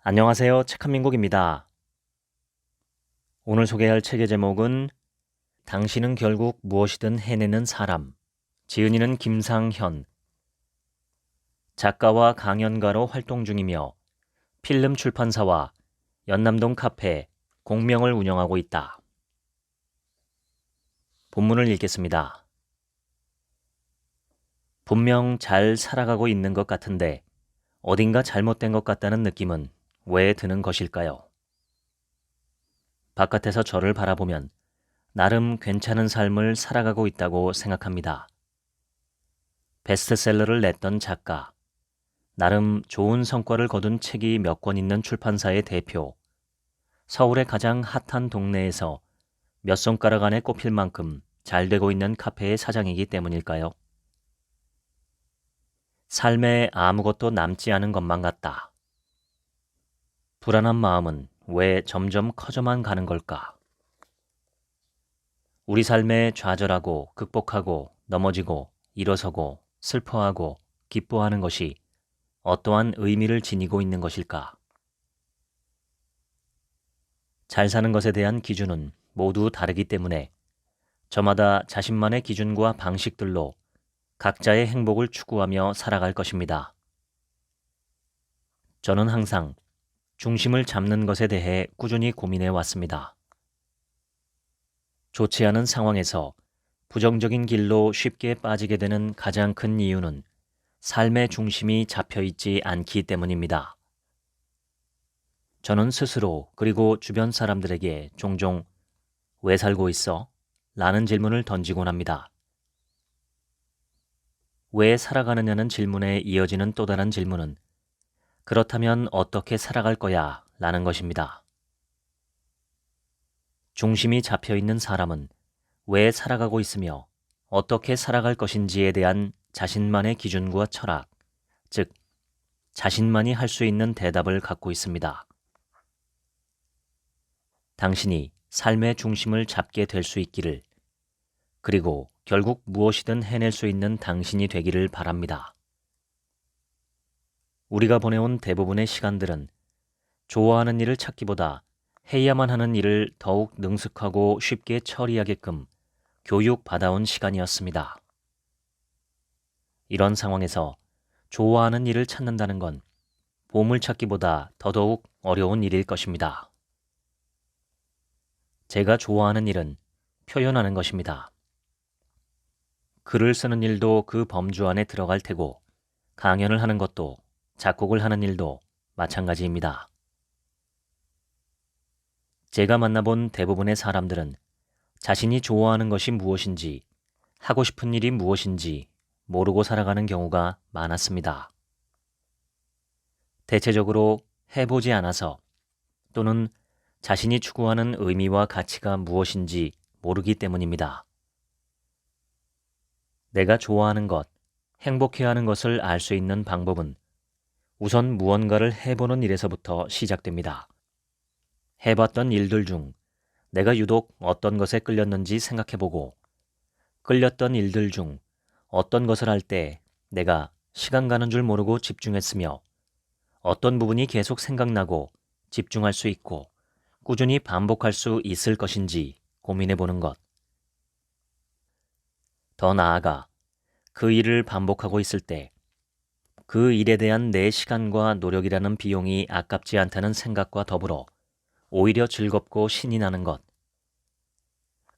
안녕하세요. 책 한민국입니다. 오늘 소개할 책의 제목은 당신은 결국 무엇이든 해내는 사람, 지은이는 김상현, 작가와 강연가로 활동 중이며 필름 출판사와 연남동 카페, 공명을 운영하고 있다. 본문을 읽겠습니다. 분명 잘 살아가고 있는 것 같은데 어딘가 잘못된 것 같다는 느낌은 왜 드는 것일까요? 바깥에서 저를 바라보면 나름 괜찮은 삶을 살아가고 있다고 생각합니다. 베스트셀러를 냈던 작가, 나름 좋은 성과를 거둔 책이 몇 권 있는 출판사의 대표, 서울의 가장 핫한 동네에서 몇 손가락 안에 꼽힐 만큼 잘 되고 있는 카페의 사장이기 때문일까요? 삶에 아무것도 남지 않은 것만 같다. 불안한 마음은 왜 점점 커져만 가는 걸까? 우리 삶에 좌절하고 극복하고 넘어지고 일어서고 슬퍼하고 기뻐하는 것이 어떠한 의미를 지니고 있는 것일까? 잘 사는 것에 대한 기준은 모두 다르기 때문에 저마다 자신만의 기준과 방식들로 각자의 행복을 추구하며 살아갈 것입니다. 저는 항상 중심을 잡는 것에 대해 꾸준히 고민해 왔습니다. 좋지 않은 상황에서 부정적인 길로 쉽게 빠지게 되는 가장 큰 이유는 삶의 중심이 잡혀 있지 않기 때문입니다. 저는 스스로 그리고 주변 사람들에게 종종 왜 살고 있어? 라는 질문을 던지곤 합니다. 왜 살아가느냐는 질문에 이어지는 또 다른 질문은 그렇다면 어떻게 살아갈 거야? 라는 것입니다. 중심이 잡혀 있는 사람은 왜 살아가고 있으며 어떻게 살아갈 것인지에 대한 자신만의 기준과 철학, 즉 자신만이 할 수 있는 대답을 갖고 있습니다. 당신이 삶의 중심을 잡게 될 수 있기를, 그리고 결국 무엇이든 해낼 수 있는 당신이 되기를 바랍니다. 우리가 보내온 대부분의 시간들은 좋아하는 일을 찾기보다 해야만 하는 일을 더욱 능숙하고 쉽게 처리하게끔 교육받아온 시간이었습니다. 이런 상황에서 좋아하는 일을 찾는다는 건 보물찾기보다 더더욱 어려운 일일 것입니다. 제가 좋아하는 일은 표현하는 것입니다. 글을 쓰는 일도 그 범주 안에 들어갈 테고, 강연을 하는 것도, 작곡을 하는 일도 마찬가지입니다. 제가 만나본 대부분의 사람들은 자신이 좋아하는 것이 무엇인지, 하고 싶은 일이 무엇인지 모르고 살아가는 경우가 많았습니다. 대체적으로 해보지 않아서, 또는 자신이 추구하는 의미와 가치가 무엇인지 모르기 때문입니다. 내가 좋아하는 것, 행복해하는 것을 알 수 있는 방법은 우선 무언가를 해보는 일에서부터 시작됩니다. 해봤던 일들 중 내가 유독 어떤 것에 끌렸는지 생각해보고, 끌렸던 일들 중 어떤 것을 할 때 내가 시간 가는 줄 모르고 집중했으며, 어떤 부분이 계속 생각나고 집중할 수 있고 꾸준히 반복할 수 있을 것인지 고민해보는 것. 더 나아가 그 일을 반복하고 있을 때 그 일에 대한 내 시간과 노력이라는 비용이 아깝지 않다는 생각과 더불어 오히려 즐겁고 신이 나는 것.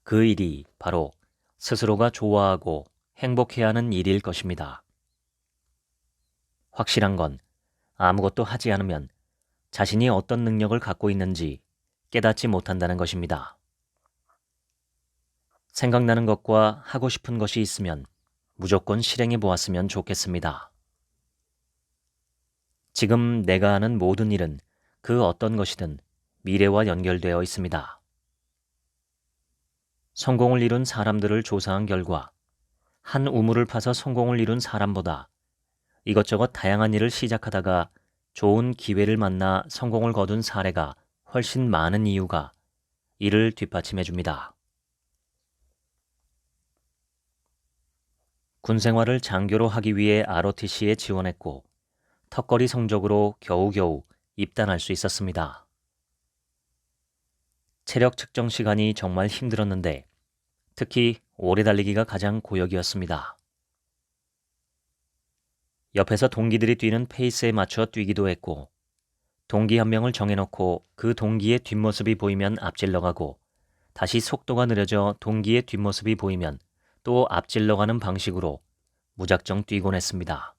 그 일이 바로 스스로가 좋아하고 행복해야 하는 일일 것입니다. 확실한 건 아무것도 하지 않으면 자신이 어떤 능력을 갖고 있는지 깨닫지 못한다는 것입니다. 생각나는 것과 하고 싶은 것이 있으면 무조건 실행해 보았으면 좋겠습니다. 지금 내가 하는 모든 일은 그 어떤 것이든 미래와 연결되어 있습니다. 성공을 이룬 사람들을 조사한 결과 한 우물을 파서 성공을 이룬 사람보다 이것저것 다양한 일을 시작하다가 좋은 기회를 만나 성공을 거둔 사례가 훨씬 많은 이유가 이를 뒷받침해 줍니다. 군 생활을 장교로 하기 위해 ROTC에 지원했고 턱걸이 성적으로 겨우겨우 입단할 수 있었습니다. 체력 측정 시간이 정말 힘들었는데 특히 오래 달리기가 가장 고역이었습니다. 옆에서 동기들이 뛰는 페이스에 맞춰 뛰기도 했고 동기 한 명을 정해놓고 그 동기의 뒷모습이 보이면 앞질러 가고 다시 속도가 느려져 동기의 뒷모습이 보이면 또 앞질러 가는 방식으로 무작정 뛰곤 했습니다.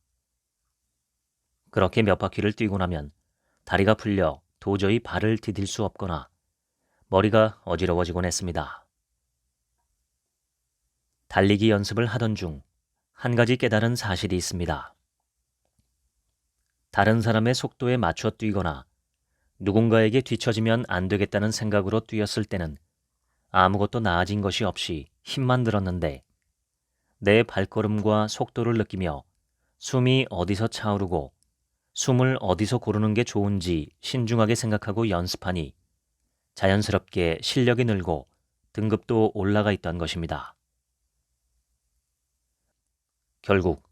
그렇게 몇 바퀴를 뛰고 나면 다리가 풀려 도저히 발을 디딜 수 없거나 머리가 어지러워지곤 했습니다. 달리기 연습을 하던 중 한 가지 깨달은 사실이 있습니다. 다른 사람의 속도에 맞춰 뛰거나 누군가에게 뒤처지면 안 되겠다는 생각으로 뛰었을 때는 아무것도 나아진 것이 없이 힘만 들었는데 내 발걸음과 속도를 느끼며 숨이 어디서 차오르고 숨을 어디서 고르는 게 좋은지 신중하게 생각하고 연습하니 자연스럽게 실력이 늘고 등급도 올라가 있던 것입니다. 결국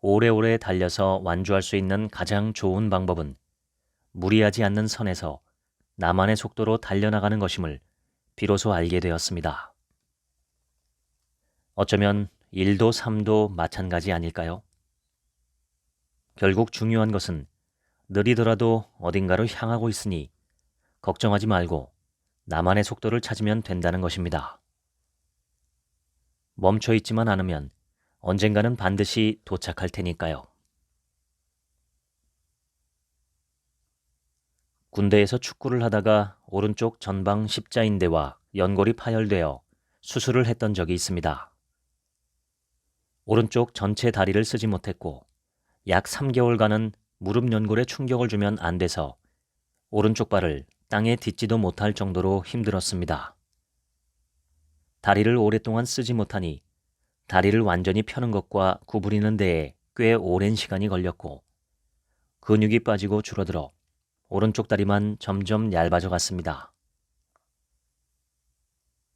오래오래 달려서 완주할 수 있는 가장 좋은 방법은 무리하지 않는 선에서 나만의 속도로 달려나가는 것임을 비로소 알게 되었습니다. 어쩌면 1도 3도 마찬가지 아닐까요? 결국 중요한 것은 느리더라도 어딘가로 향하고 있으니 걱정하지 말고 나만의 속도를 찾으면 된다는 것입니다. 멈춰 있지만 않으면 언젠가는 반드시 도착할 테니까요. 군대에서 축구를 하다가 오른쪽 전방 십자인대와 연골이 파열되어 수술을 했던 적이 있습니다. 오른쪽 전체 다리를 쓰지 못했고 약 3개월간은 무릎 연골에 충격을 주면 안 돼서 오른쪽 발을 땅에 딛지도 못할 정도로 힘들었습니다. 다리를 오랫동안 쓰지 못하니 다리를 완전히 펴는 것과 구부리는 데에 꽤 오랜 시간이 걸렸고 근육이 빠지고 줄어들어 오른쪽 다리만 점점 얇아져 갔습니다.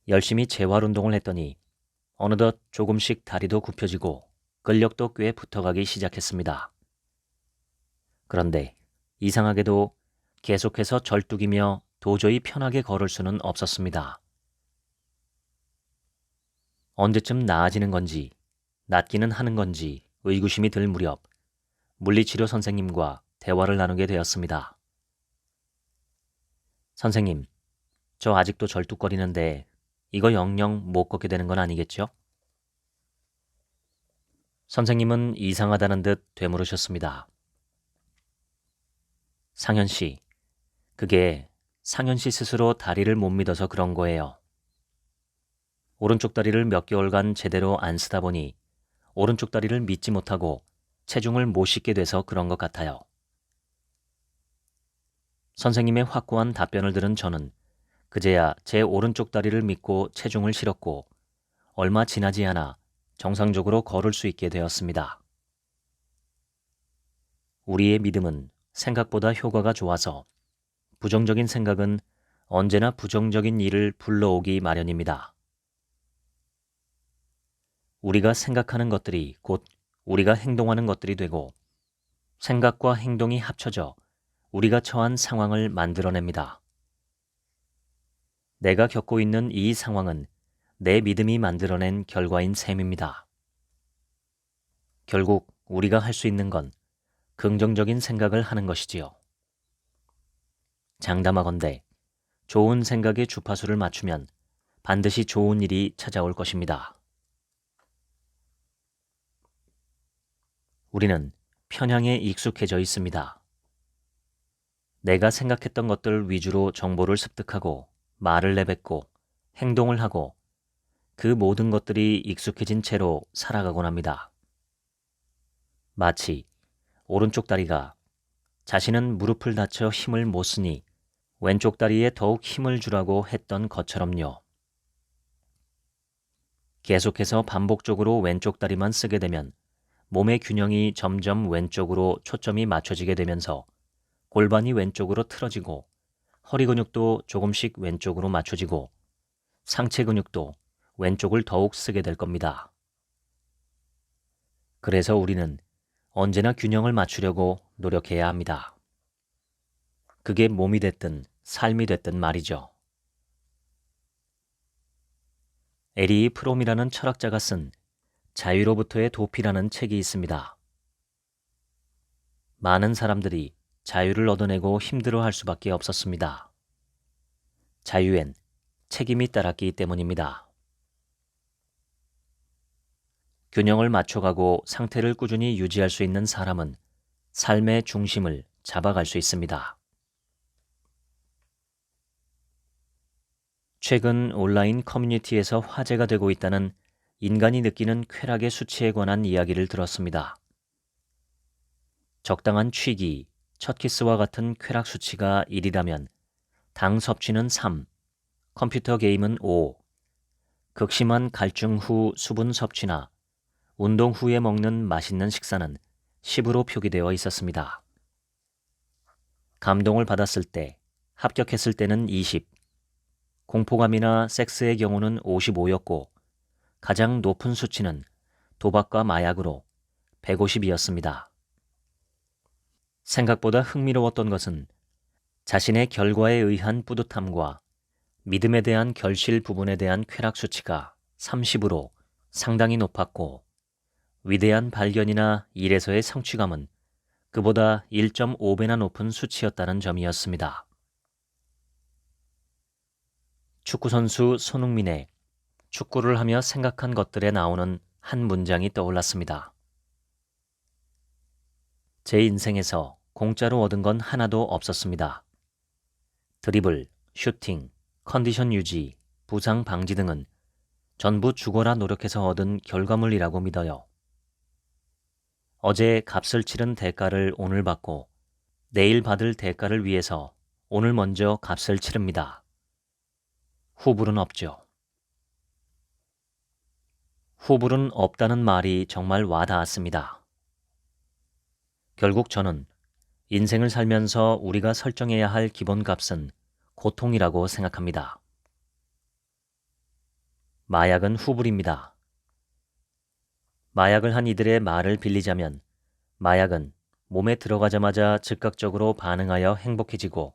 열심히 재활 운동을 했더니 어느덧 조금씩 다리도 굽혀지고 근력도 꽤 붙어가기 시작했습니다. 그런데 이상하게도 계속해서 절뚝이며 도저히 편하게 걸을 수는 없었습니다. 언제쯤 나아지는 건지 낫기는 하는 건지 의구심이 들 무렵 물리치료 선생님과 대화를 나누게 되었습니다. 선생님, 저 아직도 절뚝거리는데 이거 영영 못 걷게 되는 건 아니겠죠? 선생님은 이상하다는 듯 되물으셨습니다. 상현 씨, 그게 상현 씨 스스로 다리를 못 믿어서 그런 거예요. 오른쪽 다리를 몇 개월간 제대로 안 쓰다 보니 오른쪽 다리를 믿지 못하고 체중을 못 싣게 돼서 그런 것 같아요. 선생님의 확고한 답변을 들은 저는 그제야 제 오른쪽 다리를 믿고 체중을 실었고 얼마 지나지 않아 정상적으로 걸을 수 있게 되었습니다. 우리의 믿음은 생각보다 효과가 좋아서 부정적인 생각은 언제나 부정적인 일을 불러오기 마련입니다. 우리가 생각하는 것들이 곧 우리가 행동하는 것들이 되고 생각과 행동이 합쳐져 우리가 처한 상황을 만들어냅니다. 내가 겪고 있는 이 상황은 내 믿음이 만들어낸 결과인 셈입니다. 결국 우리가 할 수 있는 건 긍정적인 생각을 하는 것이지요. 장담하건대 좋은 생각의 주파수를 맞추면 반드시 좋은 일이 찾아올 것입니다. 우리는 편향에 익숙해져 있습니다. 내가 생각했던 것들 위주로 정보를 습득하고 말을 내뱉고 행동을 하고 그 모든 것들이 익숙해진 채로 살아가곤 합니다. 마치 오른쪽 다리가 자신은 무릎을 다쳐 힘을 못 쓰니 왼쪽 다리에 더욱 힘을 주라고 했던 것처럼요. 계속해서 반복적으로 왼쪽 다리만 쓰게 되면 몸의 균형이 점점 왼쪽으로 초점이 맞춰지게 되면서 골반이 왼쪽으로 틀어지고 허리 근육도 조금씩 왼쪽으로 맞춰지고 상체 근육도 왼쪽을 더욱 쓰게 될 겁니다. 그래서 우리는 언제나 균형을 맞추려고 노력해야 합니다. 그게 몸이 됐든 삶이 됐든 말이죠. 에리 프롬이라는 철학자가 쓴 자유로부터의 도피라는 책이 있습니다. 많은 사람들이 자유를 얻어내고 힘들어할 수밖에 없었습니다. 자유엔 책임이 따랐기 때문입니다. 균형을 맞춰가고 상태를 꾸준히 유지할 수 있는 사람은 삶의 중심을 잡아갈 수 있습니다. 최근 온라인 커뮤니티에서 화제가 되고 있다는 인간이 느끼는 쾌락의 수치에 관한 이야기를 들었습니다. 적당한 취기, 첫 키스와 같은 쾌락 수치가 1이라면 당 섭취는 3, 컴퓨터 게임은 5, 극심한 갈증 후 수분 섭취나 운동 후에 먹는 맛있는 식사는 10으로 표기되어 있었습니다. 감동을 받았을 때, 합격했을 때는 20, 공포감이나 섹스의 경우는 55였고 가장 높은 수치는 도박과 마약으로 150이었습니다. 생각보다 흥미로웠던 것은 자신의 결과에 의한 뿌듯함과 믿음에 대한 결실 부분에 대한 쾌락 수치가 30으로 상당히 높았고 위대한 발견이나 일에서의 성취감은 그보다 1.5배나 높은 수치였다는 점이었습니다. 축구선수 손흥민의 축구를 하며 생각한 것들에 나오는 한 문장이 떠올랐습니다. 제 인생에서 공짜로 얻은 건 하나도 없었습니다. 드리블, 슈팅, 컨디션 유지, 부상 방지 등은 전부 죽어라 노력해서 얻은 결과물이라고 믿어요. 어제 값을 치른 대가를 오늘 받고 내일 받을 대가를 위해서 오늘 먼저 값을 치릅니다. 후불은 없죠. 후불은 없다는 말이 정말 와닿았습니다. 결국 저는 인생을 살면서 우리가 설정해야 할 기본값은 고통이라고 생각합니다. 마약은 후불입니다. 마약을 한 이들의 말을 빌리자면 마약은 몸에 들어가자마자 즉각적으로 반응하여 행복해지고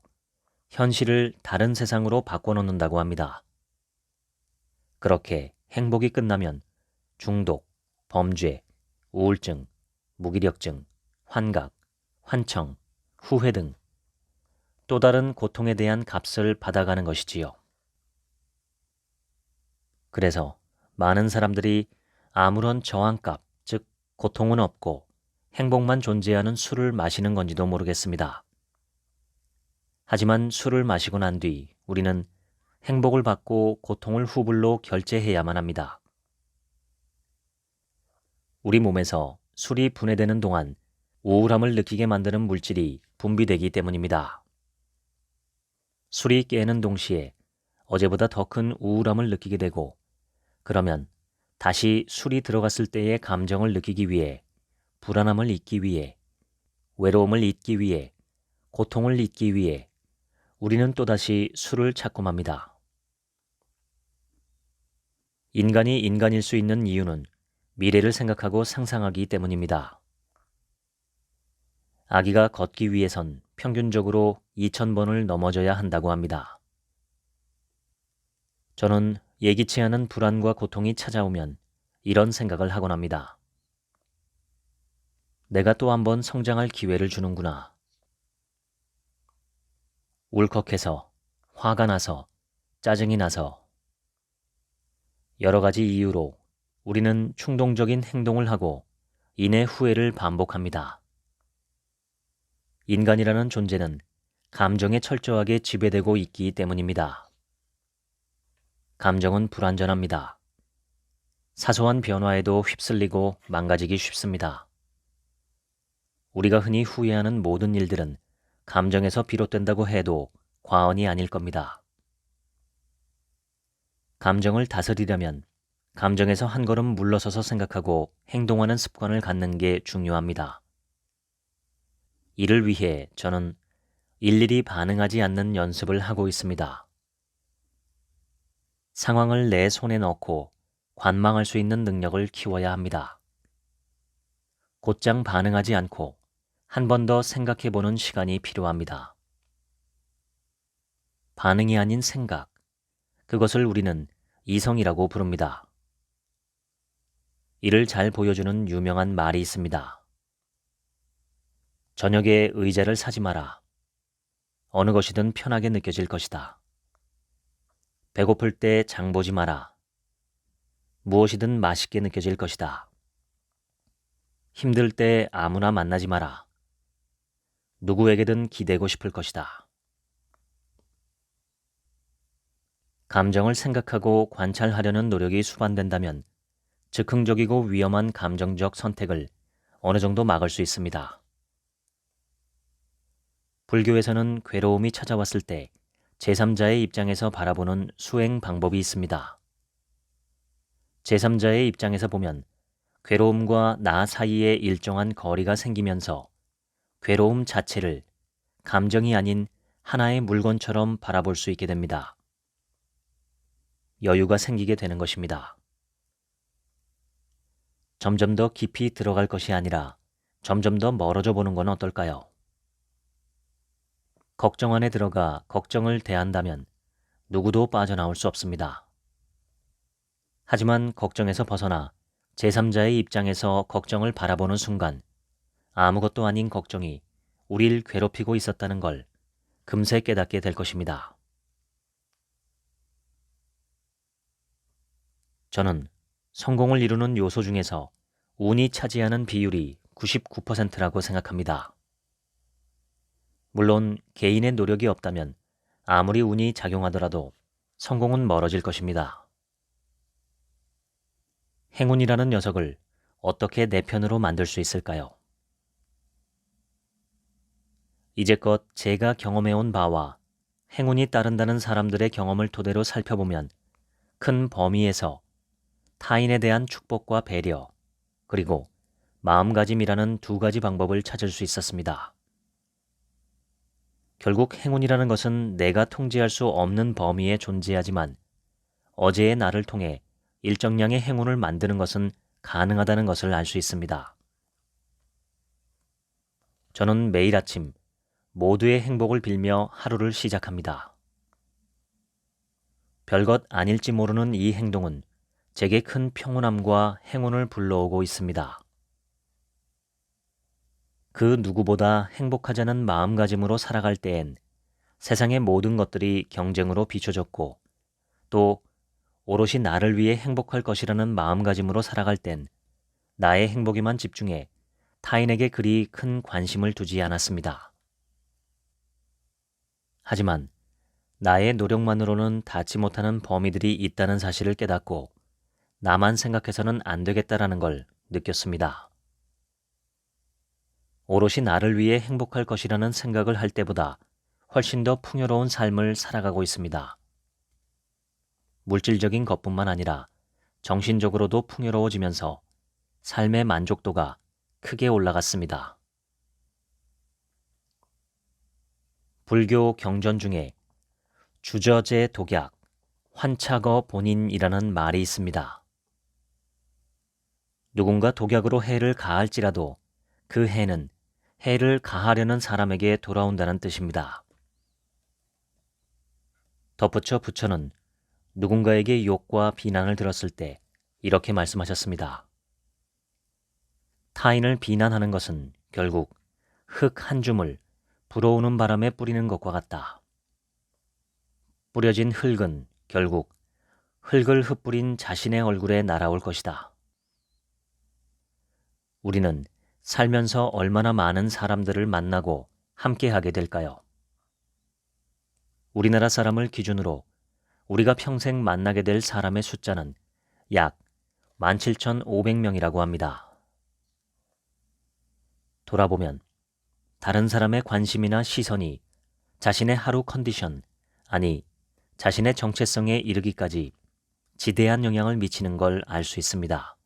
현실을 다른 세상으로 바꿔놓는다고 합니다. 그렇게 행복이 끝나면 중독, 범죄, 우울증, 무기력증, 환각, 환청, 후회 등 또 다른 고통에 대한 값을 받아가는 것이지요. 그래서 많은 사람들이 아무런 저항값, 즉 고통은 없고 행복만 존재하는 술을 마시는 건지도 모르겠습니다. 하지만 술을 마시고 난 뒤 우리는 행복을 받고 고통을 후불로 결제해야만 합니다. 우리 몸에서 술이 분해되는 동안 우울함을 느끼게 만드는 물질이 분비되기 때문입니다. 술이 깨는 동시에 어제보다 더 큰 우울함을 느끼게 되고 그러면 다시 술이 들어갔을 때의 감정을 느끼기 위해 불안함을 잊기 위해 외로움을 잊기 위해 고통을 잊기 위해 우리는 또다시 술을 찾고 맙니다. 인간이 인간일 수 있는 이유는 미래를 생각하고 상상하기 때문입니다. 아기가 걷기 위해선 평균적으로 2,000번을 넘어져야 한다고 합니다. 저는 예기치 않은 불안과 고통이 찾아오면 이런 생각을 하곤 합니다. 내가 또 한 번 성장할 기회를 주는구나. 울컥해서, 화가 나서, 짜증이 나서 여러 가지 이유로 우리는 충동적인 행동을 하고 이내 후회를 반복합니다. 인간이라는 존재는 감정에 철저하게 지배되고 있기 때문입니다. 감정은 불완전합니다. 사소한 변화에도 휩쓸리고 망가지기 쉽습니다. 우리가 흔히 후회하는 모든 일들은 감정에서 비롯된다고 해도 과언이 아닐 겁니다. 감정을 다스리려면 감정에서 한 걸음 물러서서 생각하고 행동하는 습관을 갖는 게 중요합니다. 이를 위해 저는 일일이 반응하지 않는 연습을 하고 있습니다. 상황을 내 손에 넣고 관망할 수 있는 능력을 키워야 합니다. 곧장 반응하지 않고 한 번 더 생각해보는 시간이 필요합니다. 반응이 아닌 생각, 그것을 우리는 이성이라고 부릅니다. 이를 잘 보여주는 유명한 말이 있습니다. 저녁에 의자를 사지 마라. 어느 것이든 편하게 느껴질 것이다. 배고플 때 장 보지 마라. 무엇이든 맛있게 느껴질 것이다. 힘들 때 아무나 만나지 마라. 누구에게든 기대고 싶을 것이다. 감정을 생각하고 관찰하려는 노력이 수반된다면 즉흥적이고 위험한 감정적 선택을 어느 정도 막을 수 있습니다. 불교에서는 괴로움이 찾아왔을 때 제3자의 입장에서 바라보는 수행 방법이 있습니다. 제3자의 입장에서 보면 괴로움과 나 사이에 일정한 거리가 생기면서 괴로움 자체를 감정이 아닌 하나의 물건처럼 바라볼 수 있게 됩니다. 여유가 생기게 되는 것입니다. 점점 더 깊이 들어갈 것이 아니라 점점 더 멀어져 보는 건 어떨까요? 걱정 안에 들어가 걱정을 대한다면 누구도 빠져나올 수 없습니다. 하지만 걱정에서 벗어나 제3자의 입장에서 걱정을 바라보는 순간 아무것도 아닌 걱정이 우릴 괴롭히고 있었다는 걸 금세 깨닫게 될 것입니다. 저는 성공을 이루는 요소 중에서 운이 차지하는 비율이 99%라고 생각합니다. 물론 개인의 노력이 없다면 아무리 운이 작용하더라도 성공은 멀어질 것입니다. 행운이라는 녀석을 어떻게 내 편으로 만들 수 있을까요? 이제껏 제가 경험해온 바와 행운이 따른다는 사람들의 경험을 토대로 살펴보면 큰 범위에서 타인에 대한 축복과 배려, 그리고 마음가짐이라는 두 가지 방법을 찾을 수 있었습니다. 결국 행운이라는 것은 내가 통제할 수 없는 범위에 존재하지만 어제의 나를 통해 일정량의 행운을 만드는 것은 가능하다는 것을 알 수 있습니다. 저는 매일 아침 모두의 행복을 빌며 하루를 시작합니다. 별것 아닐지 모르는 이 행동은 제게 큰 평온함과 행운을 불러오고 있습니다. 그 누구보다 행복하자는 마음가짐으로 살아갈 때엔 세상의 모든 것들이 경쟁으로 비춰졌고 또 오롯이 나를 위해 행복할 것이라는 마음가짐으로 살아갈 땐 나의 행복에만 집중해 타인에게 그리 큰 관심을 두지 않았습니다. 하지만 나의 노력만으로는 닿지 못하는 범위들이 있다는 사실을 깨닫고 나만 생각해서는 안 되겠다라는 걸 느꼈습니다. 오롯이 나를 위해 행복할 것이라는 생각을 할 때보다 훨씬 더 풍요로운 삶을 살아가고 있습니다. 물질적인 것뿐만 아니라 정신적으로도 풍요로워지면서 삶의 만족도가 크게 올라갔습니다. 불교 경전 중에 주저제 독약, 환차거 본인이라는 말이 있습니다. 누군가 독약으로 해를 가할지라도 그 해는 해를 가하려는 사람에게 돌아온다는 뜻입니다. 덧붙여 부처는 누군가에게 욕과 비난을 들었을 때 이렇게 말씀하셨습니다. 타인을 비난하는 것은 결국 흙 한 줌을 불어오는 바람에 뿌리는 것과 같다. 뿌려진 흙은 결국 흙을 흩뿌린 자신의 얼굴에 날아올 것이다. 우리는 살면서 얼마나 많은 사람들을 만나고 함께하게 될까요? 우리나라 사람을 기준으로 우리가 평생 만나게 될 사람의 숫자는 약 17,500명이라고 합니다. 돌아보면 다른 사람의 관심이나 시선이 자신의 하루 컨디션, 아니 자신의 정체성에 이르기까지 지대한 영향을 미치는 걸 알 수 있습니다.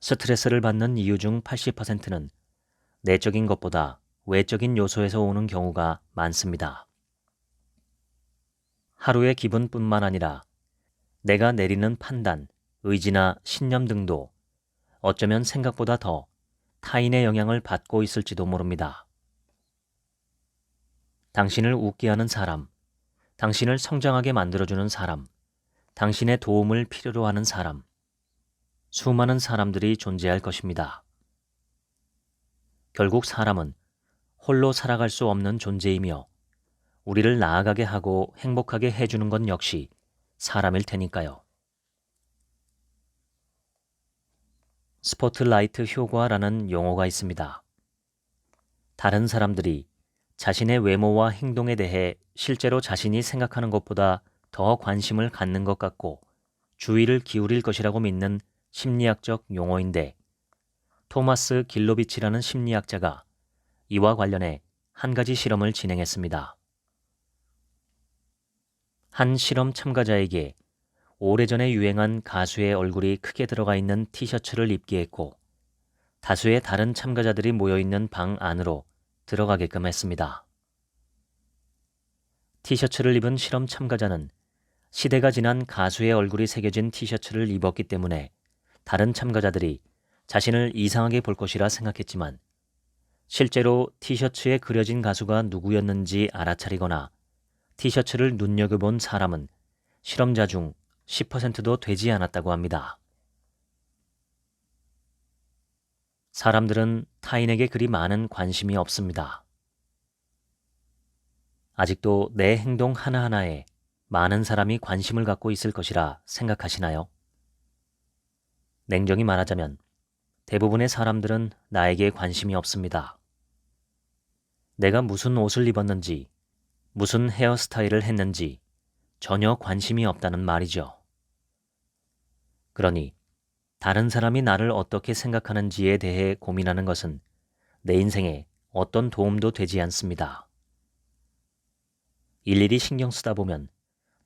스트레스를 받는 이유 중 80%는 내적인 것보다 외적인 요소에서 오는 경우가 많습니다. 하루의 기분뿐만 아니라 내가 내리는 판단, 의지나 신념 등도 어쩌면 생각보다 더 타인의 영향을 받고 있을지도 모릅니다. 당신을 웃게 하는 사람, 당신을 성장하게 만들어주는 사람, 당신의 도움을 필요로 하는 사람, 수많은 사람들이 존재할 것입니다. 결국 사람은 홀로 살아갈 수 없는 존재이며 우리를 나아가게 하고 행복하게 해주는 건 역시 사람일 테니까요. 스포트라이트 효과라는 용어가 있습니다. 다른 사람들이 자신의 외모와 행동에 대해 실제로 자신이 생각하는 것보다 더 관심을 갖는 것 같고 주의를 기울일 것이라고 믿는 심리학적 용어인데 토마스 길로비치라는 심리학자가 이와 관련해 한 가지 실험을 진행했습니다. 한 실험 참가자에게 오래전에 유행한 가수의 얼굴이 크게 들어가 있는 티셔츠를 입게 했고 다수의 다른 참가자들이 모여있는 방 안으로 들어가게끔 했습니다. 티셔츠를 입은 실험 참가자는 시대가 지난 가수의 얼굴이 새겨진 티셔츠를 입었기 때문에 다른 참가자들이 자신을 이상하게 볼 것이라 생각했지만 실제로 티셔츠에 그려진 가수가 누구였는지 알아차리거나 티셔츠를 눈여겨본 사람은 실험자 중 10%도 되지 않았다고 합니다. 사람들은 타인에게 그리 많은 관심이 없습니다. 아직도 내 행동 하나하나에 많은 사람이 관심을 갖고 있을 것이라 생각하시나요? 냉정히 말하자면 대부분의 사람들은 나에게 관심이 없습니다. 내가 무슨 옷을 입었는지, 무슨 헤어스타일을 했는지 전혀 관심이 없다는 말이죠. 그러니 다른 사람이 나를 어떻게 생각하는지에 대해 고민하는 것은 내 인생에 어떤 도움도 되지 않습니다. 일일이 신경 쓰다 보면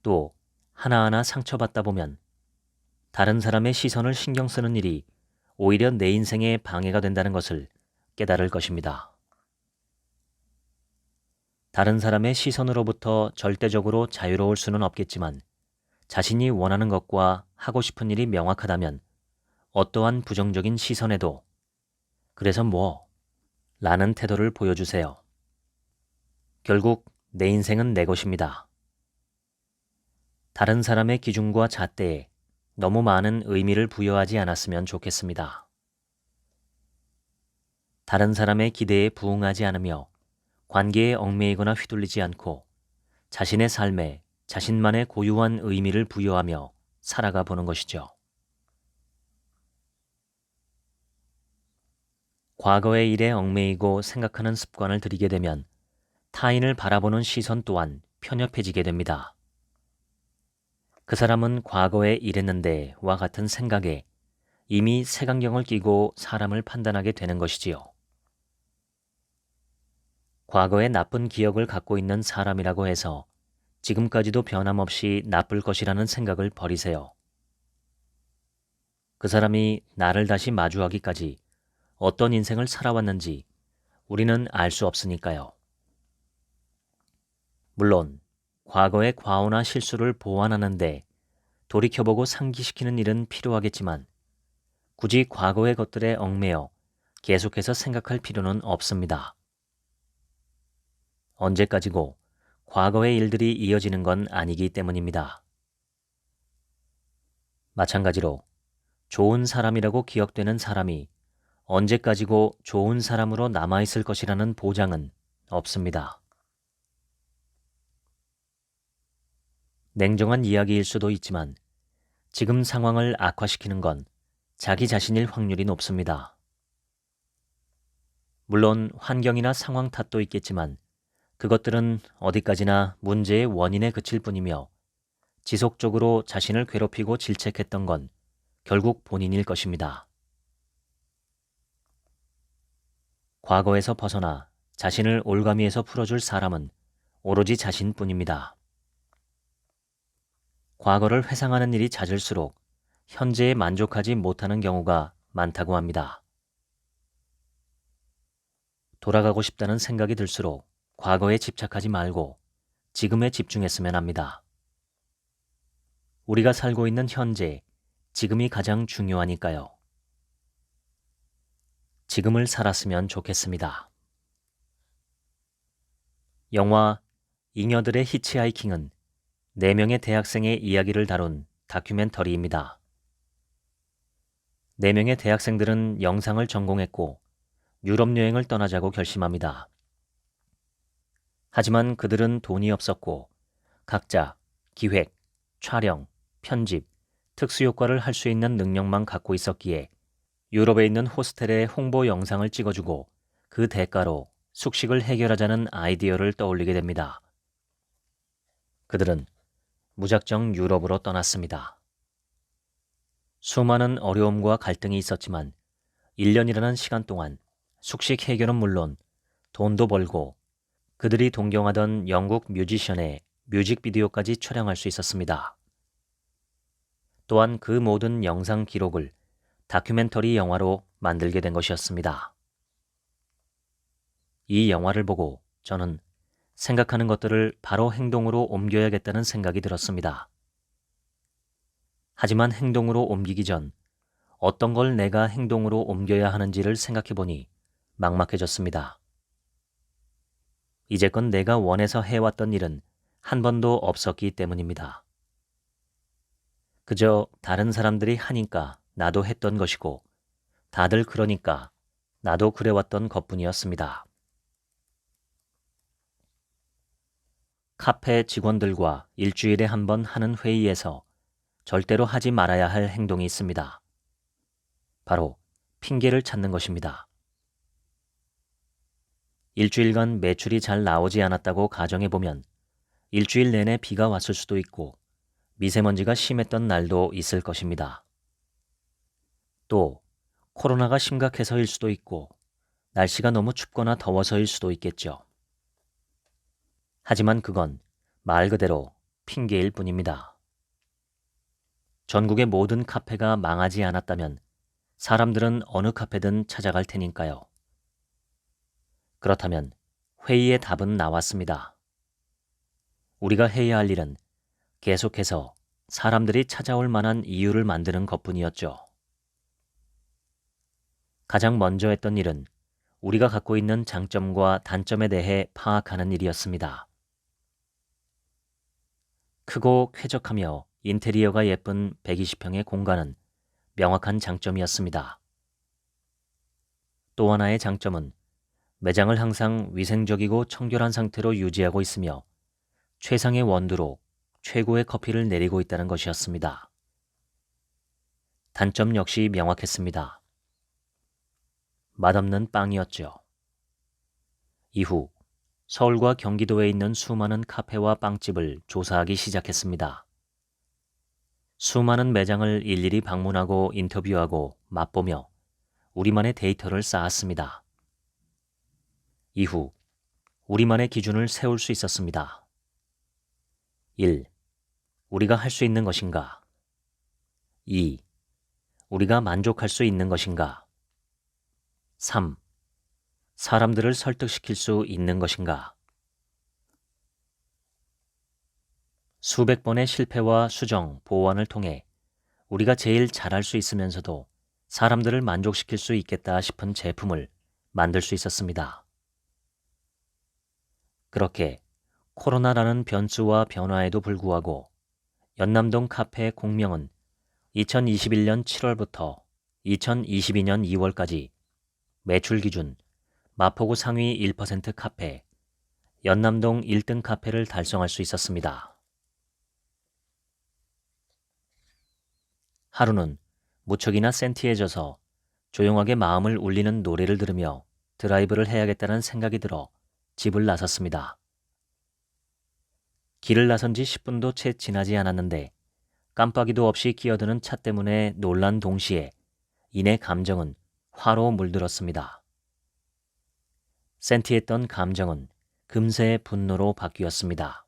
또 하나하나 상처받다 보면 다른 사람의 시선을 신경 쓰는 일이 오히려 내 인생에 방해가 된다는 것을 깨달을 것입니다. 다른 사람의 시선으로부터 절대적으로 자유로울 수는 없겠지만 자신이 원하는 것과 하고 싶은 일이 명확하다면 어떠한 부정적인 시선에도 그래서 뭐? 라는 태도를 보여주세요. 결국 내 인생은 내 것입니다. 다른 사람의 기준과 잣대에 너무 많은 의미를 부여하지 않았으면 좋겠습니다. 다른 사람의 기대에 부응하지 않으며 관계에 얽매이거나 휘둘리지 않고 자신의 삶에 자신만의 고유한 의미를 부여하며 살아가 보는 것이죠. 과거의 일에 얽매이고 생각하는 습관을 들이게 되면 타인을 바라보는 시선 또한 편협해지게 됩니다. 그 사람은 과거에 이랬는데와 같은 생각에 이미 색안경을 끼고 사람을 판단하게 되는 것이지요. 과거의 나쁜 기억을 갖고 있는 사람이라고 해서 지금까지도 변함없이 나쁠 것이라는 생각을 버리세요. 그 사람이 나를 다시 마주하기까지 어떤 인생을 살아왔는지 우리는 알 수 없으니까요. 물론 과거의 과오나 실수를 보완하는데 돌이켜보고 상기시키는 일은 필요하겠지만 굳이 과거의 것들에 얽매여 계속해서 생각할 필요는 없습니다. 언제까지고 과거의 일들이 이어지는 건 아니기 때문입니다. 마찬가지로 좋은 사람이라고 기억되는 사람이 언제까지고 좋은 사람으로 남아있을 것이라는 보장은 없습니다. 냉정한 이야기일 수도 있지만 지금 상황을 악화시키는 건 자기 자신일 확률이 높습니다. 물론 환경이나 상황 탓도 있겠지만 그것들은 어디까지나 문제의 원인에 그칠 뿐이며 지속적으로 자신을 괴롭히고 질책했던 건 결국 본인일 것입니다. 과거에서 벗어나 자신을 올가미에서 풀어줄 사람은 오로지 자신뿐입니다. 과거를 회상하는 일이 잦을수록 현재에 만족하지 못하는 경우가 많다고 합니다. 돌아가고 싶다는 생각이 들수록 과거에 집착하지 말고 지금에 집중했으면 합니다. 우리가 살고 있는 현재, 지금이 가장 중요하니까요. 지금을 살았으면 좋겠습니다. 영화 잉여들의 히치하이킹은 4명의 대학생의 이야기를 다룬 다큐멘터리입니다. 4명의 대학생들은 영상을 전공했고 유럽 여행을 떠나자고 결심합니다. 하지만 그들은 돈이 없었고 각자 기획, 촬영, 편집, 특수효과를 할 수 있는 능력만 갖고 있었기에 유럽에 있는 호스텔에 홍보 영상을 찍어주고 그 대가로 숙식을 해결하자는 아이디어를 떠올리게 됩니다. 그들은 무작정 유럽으로 떠났습니다. 수많은 어려움과 갈등이 있었지만 1년이라는 시간 동안 숙식 해결은 물론 돈도 벌고 그들이 동경하던 영국 뮤지션의 뮤직비디오까지 촬영할 수 있었습니다. 또한 그 모든 영상 기록을 다큐멘터리 영화로 만들게 된 것이었습니다. 이 영화를 보고 저는 생각하는 것들을 바로 행동으로 옮겨야겠다는 생각이 들었습니다. 하지만 행동으로 옮기기 전 어떤 걸 내가 행동으로 옮겨야 하는지를 생각해 보니 막막해졌습니다. 이제껏 내가 원해서 해왔던 일은 한 번도 없었기 때문입니다. 그저 다른 사람들이 하니까 나도 했던 것이고 다들 그러니까 나도 그래왔던 것뿐이었습니다. 카페 직원들과 일주일에 한 번 하는 회의에서 절대로 하지 말아야 할 행동이 있습니다. 바로 핑계를 찾는 것입니다. 일주일간 매출이 잘 나오지 않았다고 가정해보면 일주일 내내 비가 왔을 수도 있고 미세먼지가 심했던 날도 있을 것입니다. 또 코로나가 심각해서일 수도 있고 날씨가 너무 춥거나 더워서일 수도 있겠죠. 하지만 그건 말 그대로 핑계일 뿐입니다. 전국의 모든 카페가 망하지 않았다면 사람들은 어느 카페든 찾아갈 테니까요. 그렇다면 회의의 답은 나왔습니다. 우리가 해야 할 일은 계속해서 사람들이 찾아올 만한 이유를 만드는 것뿐이었죠. 가장 먼저 했던 일은 우리가 갖고 있는 장점과 단점에 대해 파악하는 일이었습니다. 크고 쾌적하며 인테리어가 예쁜 120평의 공간은 명확한 장점이었습니다. 또 하나의 장점은 매장을 항상 위생적이고 청결한 상태로 유지하고 있으며 최상의 원두로 최고의 커피를 내리고 있다는 것이었습니다. 단점 역시 명확했습니다. 맛없는 빵이었죠. 이후 서울과 경기도에 있는 수많은 카페와 빵집을 조사하기 시작했습니다. 수많은 매장을 일일이 방문하고 인터뷰하고 맛보며 우리만의 데이터를 쌓았습니다. 이후 우리만의 기준을 세울 수 있었습니다. 1. 우리가 할 수 있는 것인가? 2. 우리가 만족할 수 있는 것인가? 3. 사람들을 설득시킬 수 있는 것인가? 수백 번의 실패와 수정, 보완을 통해 우리가 제일 잘할 수 있으면서도 사람들을 만족시킬 수 있겠다 싶은 제품을 만들 수 있었습니다. 그렇게 코로나라는 변수와 변화에도 불구하고 연남동 카페 공명은 2021년 7월부터 2022년 2월까지 매출 기준 마포구 상위 1% 카페, 연남동 1등 카페를 달성할 수 있었습니다. 하루는 무척이나 센티해져서 조용하게 마음을 울리는 노래를 들으며 드라이브를 해야겠다는 생각이 들어 집을 나섰습니다. 길을 나선 지 10분도 채 지나지 않았는데 깜빡이도 없이 끼어드는 차 때문에 놀란 동시에 이내 감정은 화로 물들었습니다. 센티했던 감정은 금세 분노로 바뀌었습니다.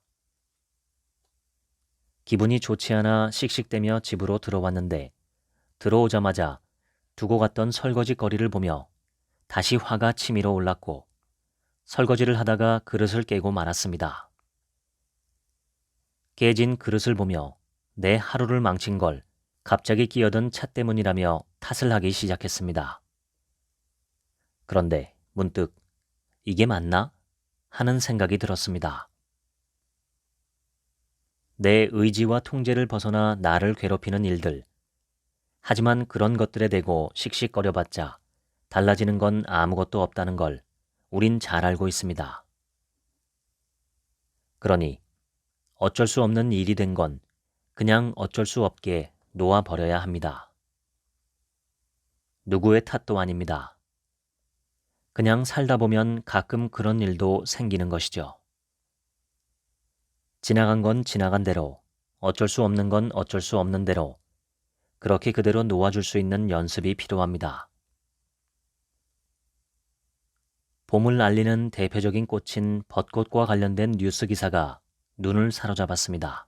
기분이 좋지 않아 씩씩대며 집으로 들어왔는데 들어오자마자 두고 갔던 설거지 거리를 보며 다시 화가 치밀어 올랐고 설거지를 하다가 그릇을 깨고 말았습니다. 깨진 그릇을 보며 내 하루를 망친 걸 갑자기 끼어든 차 때문이라며 탓을 하기 시작했습니다. 그런데 문득 이게 맞나? 하는 생각이 들었습니다. 내 의지와 통제를 벗어나 나를 괴롭히는 일들. 하지만 그런 것들에 대고 씩씩거려봤자 달라지는 건 아무것도 없다는 걸 우린 잘 알고 있습니다. 그러니 어쩔 수 없는 일이 된 건 그냥 어쩔 수 없게 놓아버려야 합니다. 누구의 탓도 아닙니다. 그냥 살다 보면 가끔 그런 일도 생기는 것이죠. 지나간 건 지나간 대로, 어쩔 수 없는 건 어쩔 수 없는 대로, 그렇게 그대로 놓아줄 수 있는 연습이 필요합니다. 봄을 알리는 대표적인 꽃인 벚꽃과 관련된 뉴스 기사가 눈을 사로잡았습니다.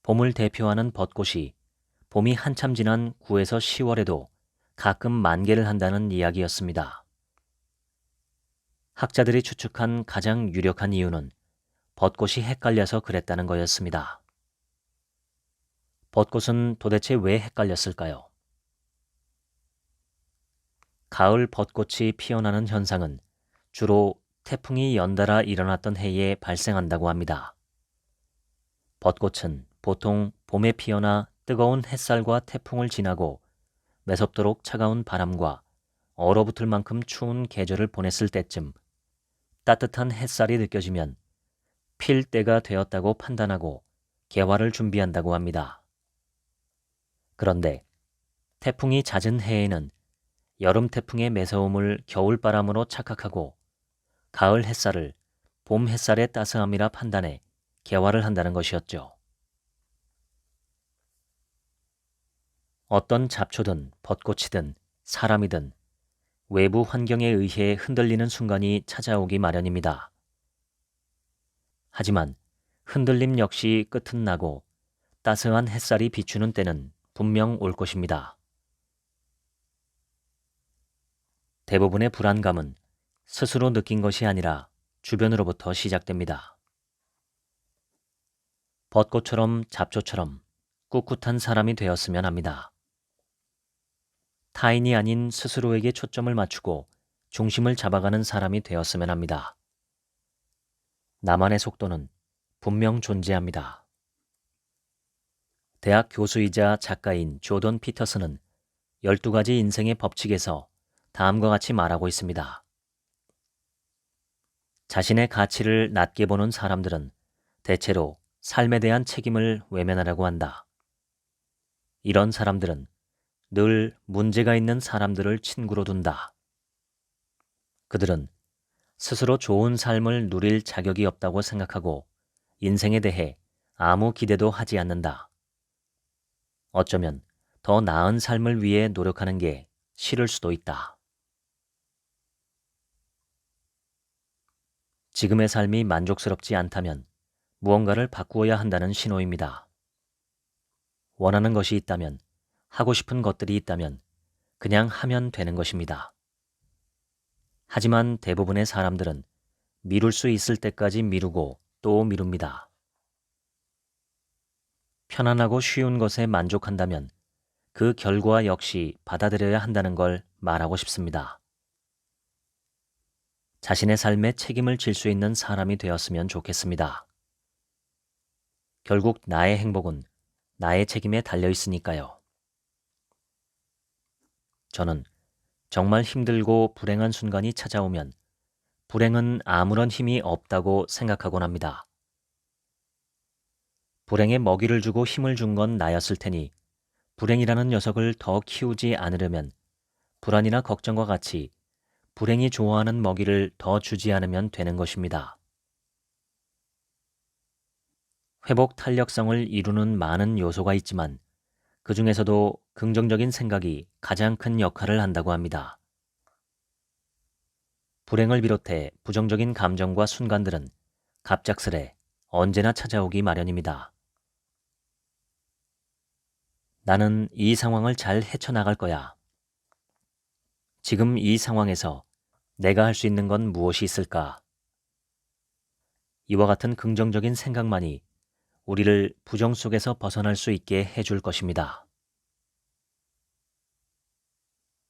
봄을 대표하는 벚꽃이 봄이 한참 지난 9에서 10월에도 가끔 만개를 한다는 이야기였습니다. 학자들이 추측한 가장 유력한 이유는 벚꽃이 헷갈려서 그랬다는 거였습니다. 벚꽃은 도대체 왜 헷갈렸을까요? 가을 벚꽃이 피어나는 현상은 주로 태풍이 연달아 일어났던 해에 발생한다고 합니다. 벚꽃은 보통 봄에 피어나 뜨거운 햇살과 태풍을 지나고 매섭도록 차가운 바람과 얼어붙을 만큼 추운 계절을 보냈을 때쯤 따뜻한 햇살이 느껴지면 필 때가 되었다고 판단하고 개화를 준비한다고 합니다. 그런데 태풍이 잦은 해에는 여름 태풍의 매서움을 겨울바람으로 착각하고 가을 햇살을 봄 햇살의 따스함이라 판단해 개화를 한다는 것이었죠. 어떤 잡초든 벚꽃이든 사람이든 외부 환경에 의해 흔들리는 순간이 찾아오기 마련입니다. 하지만 흔들림 역시 끝은 나고 따스한 햇살이 비추는 때는 분명 올 것입니다. 대부분의 불안감은 스스로 느낀 것이 아니라 주변으로부터 시작됩니다. 벚꽃처럼 잡초처럼 꿋꿋한 사람이 되었으면 합니다. 타인이 아닌 스스로에게 초점을 맞추고 중심을 잡아가는 사람이 되었으면 합니다. 나만의 속도는 분명 존재합니다. 대학 교수이자 작가인 조던 피터슨은 12가지 인생의 법칙에서 다음과 같이 말하고 있습니다. 자신의 가치를 낮게 보는 사람들은 대체로 삶에 대한 책임을 외면하려고 한다. 이런 사람들은 늘 문제가 있는 사람들을 친구로 둔다. 그들은 스스로 좋은 삶을 누릴 자격이 없다고 생각하고 인생에 대해 아무 기대도 하지 않는다. 어쩌면 더 나은 삶을 위해 노력하는 게 싫을 수도 있다. 지금의 삶이 만족스럽지 않다면 무언가를 바꾸어야 한다는 신호입니다. 원하는 것이 있다면, 하고 싶은 것들이 있다면 그냥 하면 되는 것입니다. 하지만 대부분의 사람들은 미룰 수 있을 때까지 미루고 또 미룹니다. 편안하고 쉬운 것에 만족한다면 그 결과 역시 받아들여야 한다는 걸 말하고 싶습니다. 자신의 삶에 책임을 질 수 있는 사람이 되었으면 좋겠습니다. 결국 나의 행복은 나의 책임에 달려 있으니까요. 저는 정말 힘들고 불행한 순간이 찾아오면 불행은 아무런 힘이 없다고 생각하곤 합니다. 불행에 먹이를 주고 힘을 준 건 나였을 테니 불행이라는 녀석을 더 키우지 않으려면 불안이나 걱정과 같이 불행이 좋아하는 먹이를 더 주지 않으면 되는 것입니다. 회복 탄력성을 이루는 많은 요소가 있지만 그 중에서도 긍정적인 생각이 가장 큰 역할을 한다고 합니다. 불행을 비롯해 부정적인 감정과 순간들은 갑작스레 언제나 찾아오기 마련입니다. 나는 이 상황을 잘 헤쳐나갈 거야. 지금 이 상황에서 내가 할 수 있는 건 무엇이 있을까? 이와 같은 긍정적인 생각만이 우리를 부정 속에서 벗어날 수 있게 해줄 것입니다.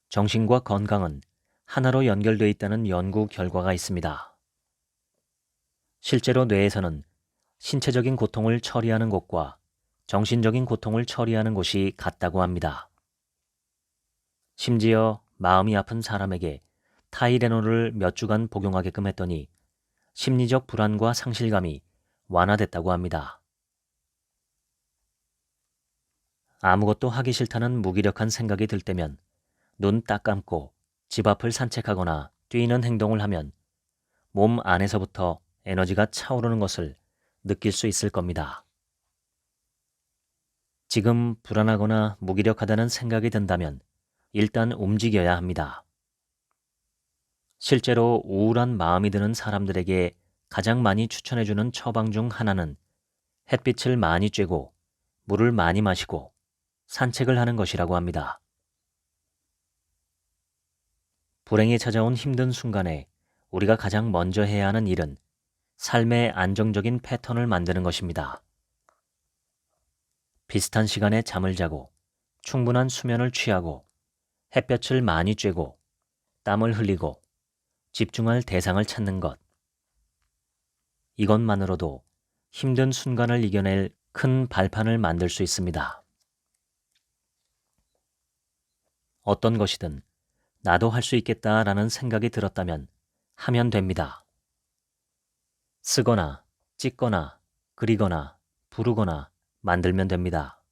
정신과 건강은 하나로 연결되어 있다는 연구 결과가 있습니다. 실제로 뇌에서는 신체적인 고통을 처리하는 곳과 정신적인 고통을 처리하는 곳이 같다고 합니다. 심지어 마음이 아픈 사람에게 타이레놀을 몇 주간 복용하게끔 했더니 심리적 불안과 상실감이 완화됐다고 합니다. 아무것도 하기 싫다는 무기력한 생각이 들 때면 눈 딱 감고 집 앞을 산책하거나 뛰는 행동을 하면 몸 안에서부터 에너지가 차오르는 것을 느낄 수 있을 겁니다. 지금 불안하거나 무기력하다는 생각이 든다면 일단 움직여야 합니다. 실제로 우울한 마음이 드는 사람들에게 가장 많이 추천해주는 처방 중 하나는 햇빛을 많이 쬐고 물을 많이 마시고 산책을 하는 것이라고 합니다. 불행이 찾아온 힘든 순간에 우리가 가장 먼저 해야 하는 일은 삶의 안정적인 패턴을 만드는 것입니다. 비슷한 시간에 잠을 자고 충분한 수면을 취하고 햇볕을 많이 쬐고 땀을 흘리고 집중할 대상을 찾는 것. 이것만으로도 힘든 순간을 이겨낼 큰 발판을 만들 수 있습니다. 어떤 것이든 나도 할 수 있겠다라는 생각이 들었다면 하면 됩니다. 쓰거나 찍거나 그리거나 부르거나 만들면 됩니다.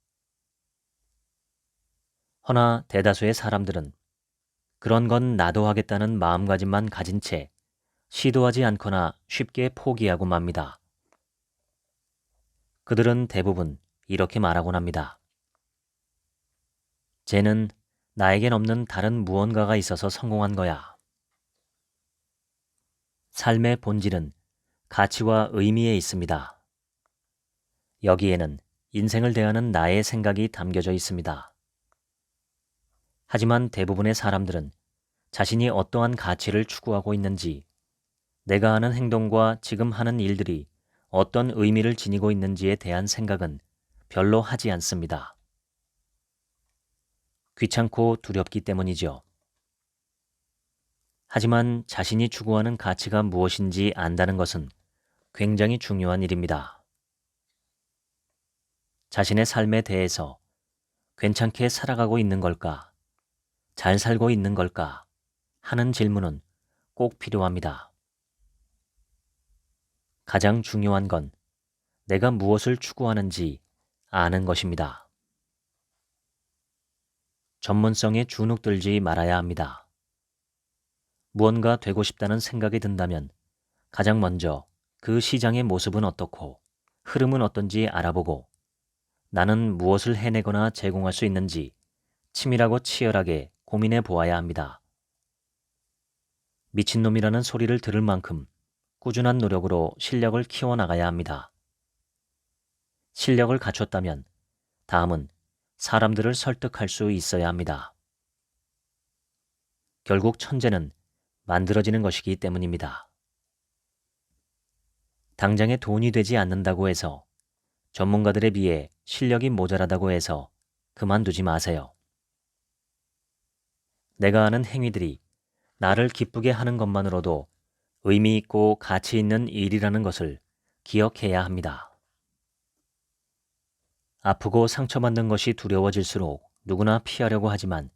허나 대다수의 사람들은 그런 건 나도 하겠다는 마음가짐만 가진 채 시도하지 않거나 쉽게 포기하고 맙니다. 그들은 대부분 이렇게 말하곤 합니다. 쟤는 나에겐 없는 다른 무언가가 있어서 성공한 거야. 삶의 본질은 가치와 의미에 있습니다. 여기에는 인생을 대하는 나의 생각이 담겨져 있습니다. 하지만 대부분의 사람들은 자신이 어떠한 가치를 추구하고 있는지, 내가 하는 행동과 지금 하는 일들이 어떤 의미를 지니고 있는지에 대한 생각은 별로 하지 않습니다. 귀찮고 두렵기 때문이죠. 하지만 자신이 추구하는 가치가 무엇인지 안다는 것은 굉장히 중요한 일입니다. 자신의 삶에 대해서 괜찮게 살아가고 있는 걸까? 잘 살고 있는 걸까? 하는 질문은 꼭 필요합니다. 가장 중요한 건 내가 무엇을 추구하는지 아는 것입니다. 전문성에 주눅들지 말아야 합니다. 무언가 되고 싶다는 생각이 든다면 가장 먼저 그 시장의 모습은 어떻고 흐름은 어떤지 알아보고 나는 무엇을 해내거나 제공할 수 있는지 치밀하고 치열하게 고민해 보아야 합니다. 미친놈이라는 소리를 들을 만큼 꾸준한 노력으로 실력을 키워나가야 합니다. 실력을 갖췄다면 다음은 사람들을 설득할 수 있어야 합니다. 결국 천재는 만들어지는 것이기 때문입니다. 당장에 돈이 되지 않는다고 해서 전문가들에 비해 실력이 모자라다고 해서 그만두지 마세요. 내가 하는 행위들이 나를 기쁘게 하는 것만으로도 의미 있고 가치 있는 일이라는 것을 기억해야 합니다. 아프고 상처받는 것이 두려워질수록 누구나 피하려고 하지만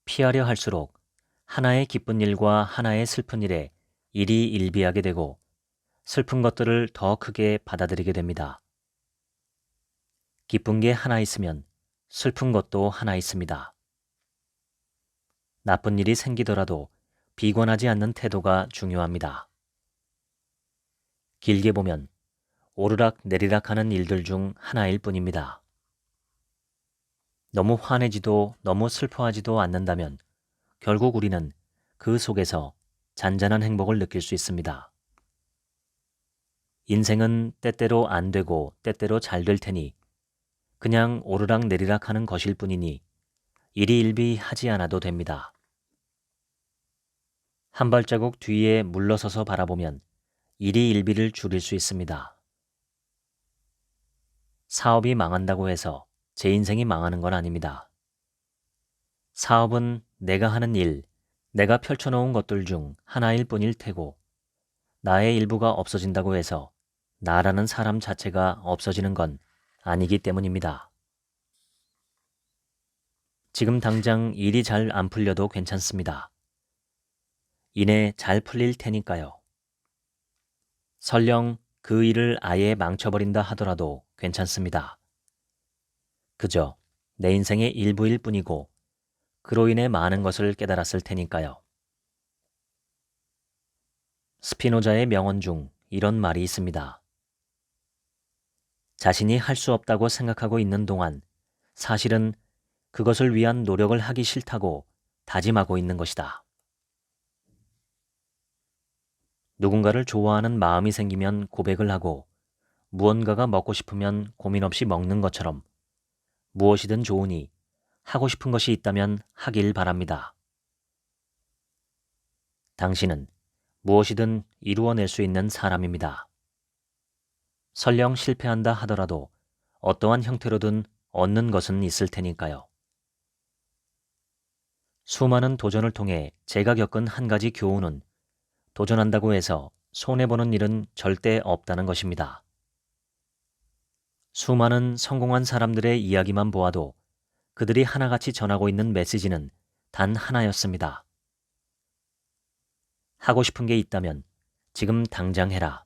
피하려 할수록 하나의 기쁜 일과 하나의 슬픈 일에 일희일비하게 되고 슬픈 것들을 더 크게 받아들이게 됩니다. 기쁜 게 하나 있으면 슬픈 것도 하나 있습니다. 나쁜 일이 생기더라도 비관하지 않는 태도가 중요합니다. 길게 보면 오르락 내리락 하는 일들 중 하나일 뿐입니다. 너무 화내지도 너무 슬퍼하지도 않는다면 결국 우리는 그 속에서 잔잔한 행복을 느낄 수 있습니다. 인생은 때때로 안 되고 때때로 잘 될 테니 그냥 오르락 내리락 하는 것일 뿐이니 일희일비하지 않아도 됩니다. 한 발자국 뒤에 물러서서 바라보면 일희일비를 줄일 수 있습니다. 사업이 망한다고 해서 제 인생이 망하는 건 아닙니다. 사업은 내가 하는 일, 내가 펼쳐놓은 것들 중 하나일 뿐일 테고 나의 일부가 없어진다고 해서 나라는 사람 자체가 없어지는 건 아니기 때문입니다. 지금 당장 일이 잘 안 풀려도 괜찮습니다. 이내 잘 풀릴 테니까요. 설령 그 일을 아예 망쳐버린다 하더라도 괜찮습니다. 그저 내 인생의 일부일 뿐이고 그로 인해 많은 것을 깨달았을 테니까요. 스피노자의 명언 중 이런 말이 있습니다. 자신이 할 수 없다고 생각하고 있는 동안 사실은 그것을 위한 노력을 하기 싫다고 다짐하고 있는 것이다. 누군가를 좋아하는 마음이 생기면 고백을 하고 무언가가 먹고 싶으면 고민 없이 먹는 것처럼 무엇이든 좋으니 하고 싶은 것이 있다면 하길 바랍니다. 당신은 무엇이든 이루어낼 수 있는 사람입니다. 설령 실패한다 하더라도 어떠한 형태로든 얻는 것은 있을 테니까요. 수많은 도전을 통해 제가 겪은 한 가지 교훈은 도전한다고 해서 손해보는 일은 절대 없다는 것입니다. 수많은 성공한 사람들의 이야기만 보아도 그들이 하나같이 전하고 있는 메시지는 단 하나였습니다. 하고 싶은 게 있다면 지금 당장 해라.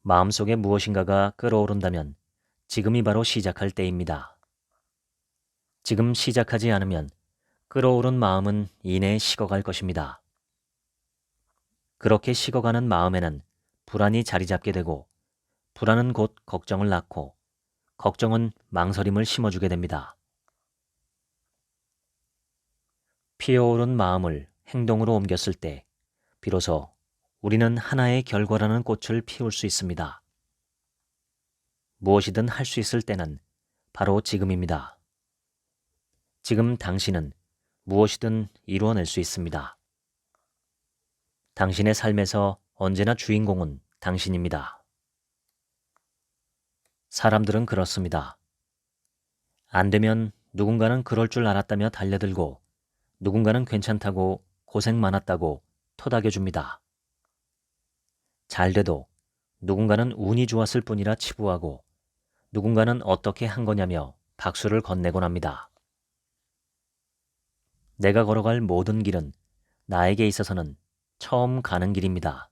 마음속에 무엇인가가 끓어오른다면 지금이 바로 시작할 때입니다. 지금 시작하지 않으면 끓어오른 마음은 이내 식어갈 것입니다. 그렇게 식어가는 마음에는 불안이 자리 잡게 되고 불안은 곧 걱정을 낳고 걱정은 망설임을 심어주게 됩니다. 피어오른 마음을 행동으로 옮겼을 때 비로소 우리는 하나의 결과라는 꽃을 피울 수 있습니다. 무엇이든 할 수 있을 때는 바로 지금입니다. 지금 당신은 무엇이든 이루어낼 수 있습니다. 당신의 삶에서 언제나 주인공은 당신입니다. 사람들은 그렇습니다. 안 되면 누군가는 그럴 줄 알았다며 달려들고 누군가는 괜찮다고 고생 많았다고 토닥여줍니다. 잘 돼도 누군가는 운이 좋았을 뿐이라 치부하고 누군가는 어떻게 한 거냐며 박수를 건네곤 합니다. 내가 걸어갈 모든 길은 나에게 있어서는 처음 가는 길입니다.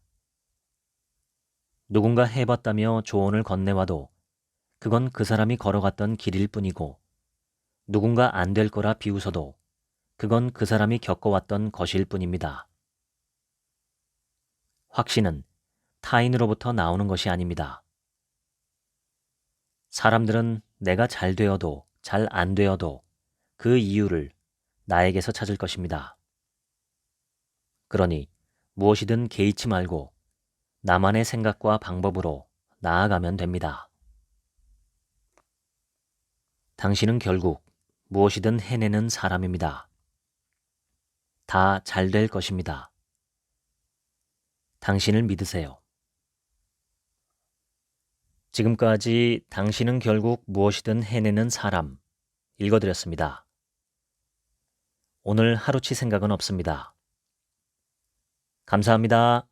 누군가 해봤다며 조언을 건네와도 그건 그 사람이 걸어갔던 길일 뿐이고 누군가 안 될 거라 비웃어도 그건 그 사람이 겪어왔던 것일 뿐입니다. 확신은 타인으로부터 나오는 것이 아닙니다. 사람들은 내가 잘 되어도 잘 안 되어도 그 이유를 나에게서 찾을 것입니다. 그러니 무엇이든 개의치 말고 나만의 생각과 방법으로 나아가면 됩니다. 당신은 결국 무엇이든 해내는 사람입니다. 다 잘 될 것입니다. 당신을 믿으세요. 지금까지 당신은 결국 무엇이든 해내는 사람 읽어드렸습니다. 오늘 하루치 생각은 없습니다. 감사합니다.